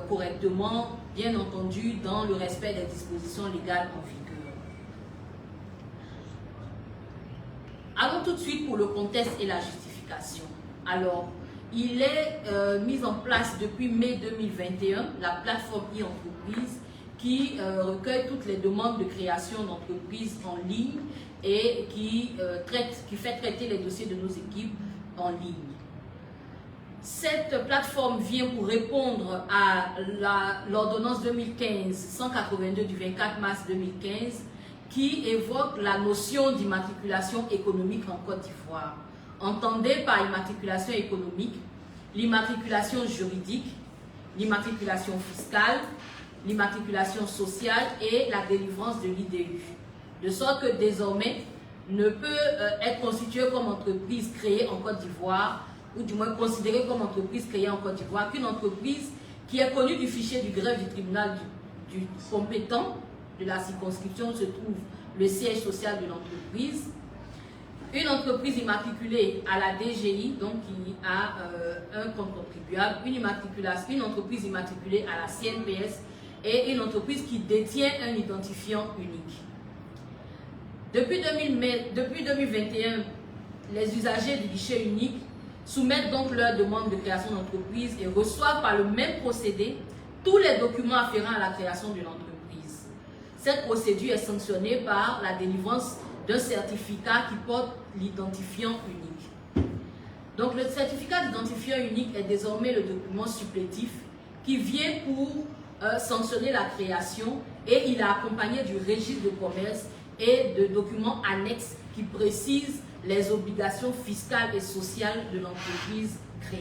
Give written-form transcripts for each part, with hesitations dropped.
correctement, bien entendu, dans le respect des dispositions légales en vigueur. Allons tout de suite pour le contexte et la justification. Alors, il est mis en place depuis mai 2021 la plateforme e-entreprise qui recueille toutes les demandes de création d'entreprises en ligne et qui fait traiter les dossiers de nos équipes en ligne. Cette plateforme vient pour répondre à l'ordonnance 2015-182 du 24 mars 2015 qui évoque la notion d'immatriculation économique en Côte d'Ivoire. Entendez par immatriculation économique l'immatriculation juridique, l'immatriculation fiscale, l'immatriculation sociale et la délivrance de l'IDU. De sorte que désormais, ne peut être constituée comme entreprise créée en Côte d'Ivoire, ou du moins considérée comme entreprise créée en Côte d'Ivoire, qu'une entreprise qui est connue du fichier du greffe du tribunal du compétent de la circonscription où se trouve le siège social de l'entreprise, une entreprise immatriculée à la DGI, donc qui a un compte contribuable, une entreprise immatriculée à la CNPS et une entreprise qui détient un identifiant unique. Depuis 2021, les usagers du guichet unique soumettent donc leur demande de création d'entreprise et reçoivent par le même procédé tous les documents afférents à la création de l'entreprise. Cette procédure est sanctionnée par la délivrance d'un certificat qui porte l'identifiant unique. Donc le certificat d'identifiant unique est désormais le document supplétif qui vient pour sanctionner la création et il est accompagné du registre de commerce et de documents annexes qui précisent les obligations fiscales et sociales de l'entreprise créée.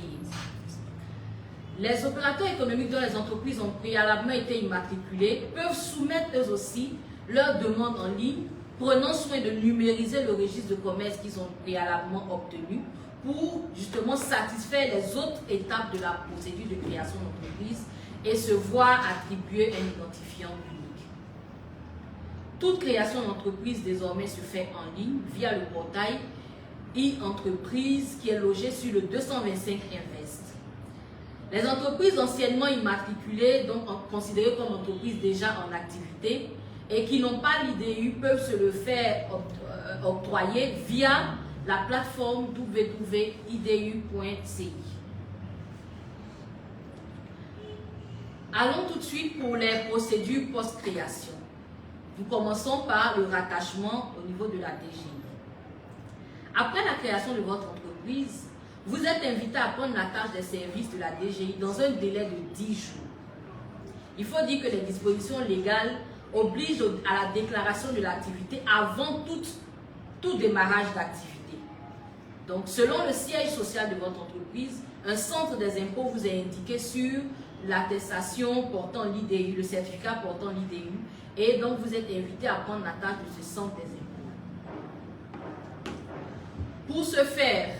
Les opérateurs économiques dont les entreprises ont préalablement été immatriculées peuvent soumettre eux aussi leurs demandes en ligne, prenant soin de numériser le registre de commerce qu'ils ont préalablement obtenu pour justement satisfaire les autres étapes de la procédure de création d'entreprise et se voir attribuer un identifiant unique. Toute création d'entreprise désormais se fait en ligne via le portail e-entreprise qui est logé sur le 225 Invest. Les entreprises anciennement immatriculées, donc considérées comme entreprises déjà en activité et qui n'ont pas l'IDU peuvent se le faire octroyer via la plateforme www.idu.ci. Allons tout de suite pour les procédures post-création. Nous commençons par le rattachement au niveau de la DGI. Après la création de votre entreprise, vous êtes invité à prendre la tâche des services de la DGI dans un délai de 10 jours. Il faut dire que les dispositions légales obligent à la déclaration de l'activité avant tout démarrage d'activité. Donc, selon le siège social de votre entreprise, un centre des impôts vous est indiqué sur l'attestation portant l'IDU, le certificat portant l'IDU, et donc vous êtes invité à prendre la tâche de ce centre des impôts. Pour ce faire,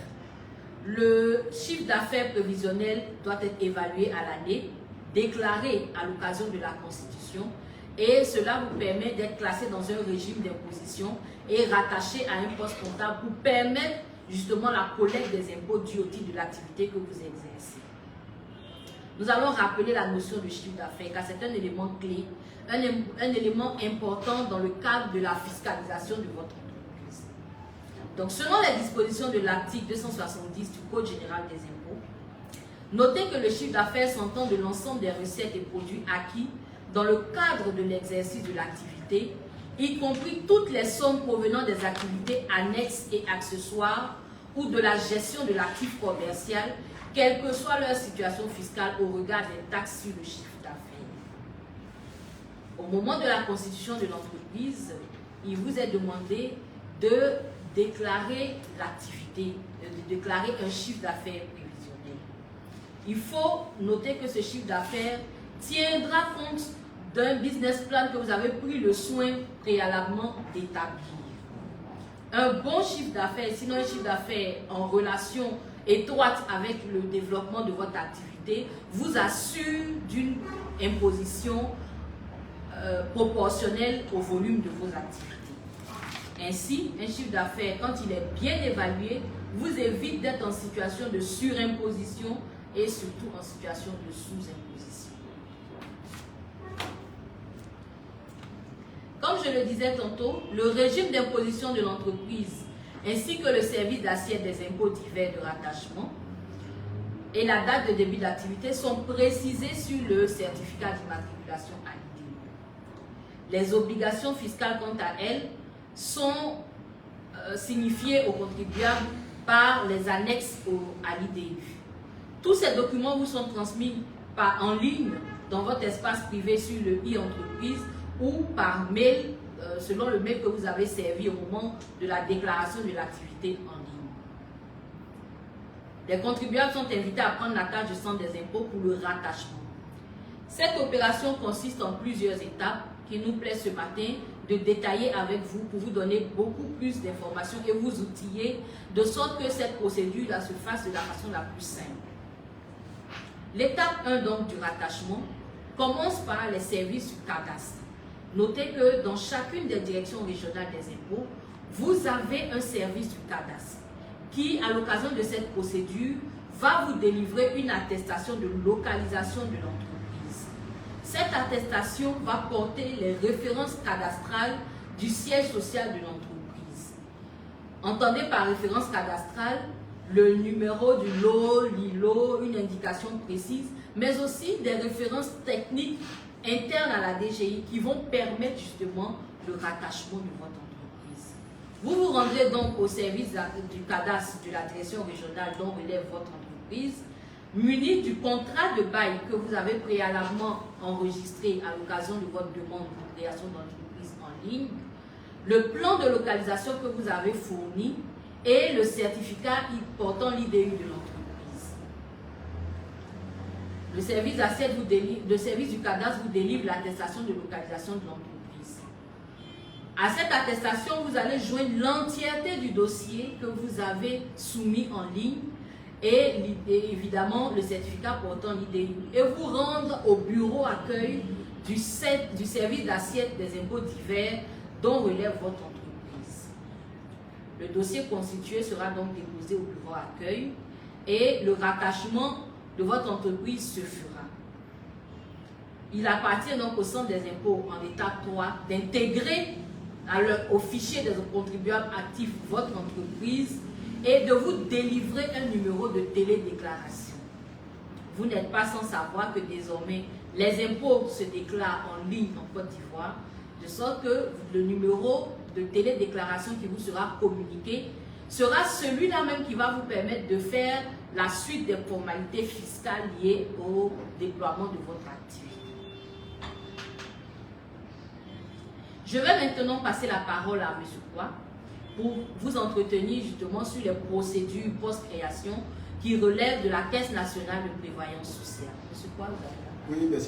le chiffre d'affaires prévisionnel doit être évalué à l'année, déclaré à l'occasion de la Constitution, et cela vous permet d'être classé dans un régime d'imposition et rattaché à un poste comptable pour permettre justement la collecte des impôts dus au titre de l'activité que vous exercez. Nous allons rappeler la notion de chiffre d'affaires car c'est un élément clé, un élément important dans le cadre de la fiscalisation de votre entreprise. Donc, selon les dispositions de l'article 270 du Code général des impôts, notez que le chiffre d'affaires s'entend de l'ensemble des recettes et produits acquis dans le cadre de l'exercice de l'activité, y compris toutes les sommes provenant des activités annexes et accessoires ou de la gestion de l'actif commercial, quelle que soit leur situation fiscale au regard des taxes sur le chiffre d'affaires. Au moment de la constitution de l'entreprise, il vous est demandé de déclarer l'activité, de déclarer un chiffre d'affaires prévisionnel. Il faut noter que ce chiffre d'affaires tiendra compte d'un business plan que vous avez pris le soin préalablement d'établir. Un bon chiffre d'affaires, sinon un chiffre d'affaires en relation étroite avec le développement de votre activité, vous assure d'une imposition proportionnelle au volume de vos activités. Ainsi, un chiffre d'affaires, quand il est bien évalué, vous évite d'être en situation de surimposition et surtout en situation de sous-imposition. Comme je le disais tantôt, le régime d'imposition de l'entreprise ainsi que le service d'assiette des impôts divers de rattachement et la date de début d'activité sont précisés sur le certificat d'immatriculation à l'IDU. Les obligations fiscales, quant à elles, sont signifiées aux contribuables par les annexes à l'IDU. Tous ces documents vous sont transmis en ligne dans votre espace privé sur le e-entreprise ou par mail, selon le mail que vous avez servi au moment de la déclaration de l'activité en ligne. Les contribuables sont invités à prendre la carte du centre des impôts pour le rattachement. Cette opération consiste en plusieurs étapes qui nous plaît ce matin de détailler avec vous pour vous donner beaucoup plus d'informations et vous outiller de sorte que cette procédure-là se fasse de la façon la plus simple. L'étape 1 donc du rattachement commence par les services du cadastre. Notez que dans chacune des directions régionales des impôts, vous avez un service du cadastre qui, à l'occasion de cette procédure, va vous délivrer une attestation de localisation de l'entreprise. Cette attestation va porter les références cadastrales du siège social de l'entreprise. Entendez par référence cadastrale le numéro du lot, l'ILO, une indication précise, mais aussi des références techniques internes à la DGI qui vont permettre justement le rattachement de votre entreprise. Vous vous rendrez donc au service du cadastre de la direction régionale dont relève votre entreprise, muni du contrat de bail que vous avez préalablement enregistré à l'occasion de votre demande de création d'entreprise en ligne, le plan de localisation que vous avez fourni et le certificat portant l'IDU de l'entreprise. Le service du cadastre vous délivre l'attestation de localisation de l'entreprise. À cette attestation, vous allez joindre l'entièreté du dossier que vous avez soumis en ligne et évidemment le certificat portant l'IDU et vous rendre au bureau accueil du service d'assiette des impôts divers dont relève votre entreprise. Le dossier constitué sera donc déposé au bureau accueil et le rattachement de votre entreprise se fera. Il appartient donc au centre des impôts en étape 3 d'intégrer au fichier des contribuables actifs votre entreprise et de vous délivrer un numéro de télédéclaration. Vous n'êtes pas sans savoir que désormais les impôts se déclarent en ligne en Côte d'Ivoire, de sorte que le numéro de télédéclaration qui vous sera communiqué sera celui-là même qui va vous permettre de faire la suite des formalités fiscales liées au déploiement de votre activité. Je vais maintenant passer la parole à M. Kwa pour vous entretenir justement sur les procédures post-création qui relèvent de la Caisse nationale de prévoyance sociale. M. Kwa, vous avez la parole. Oui, merci.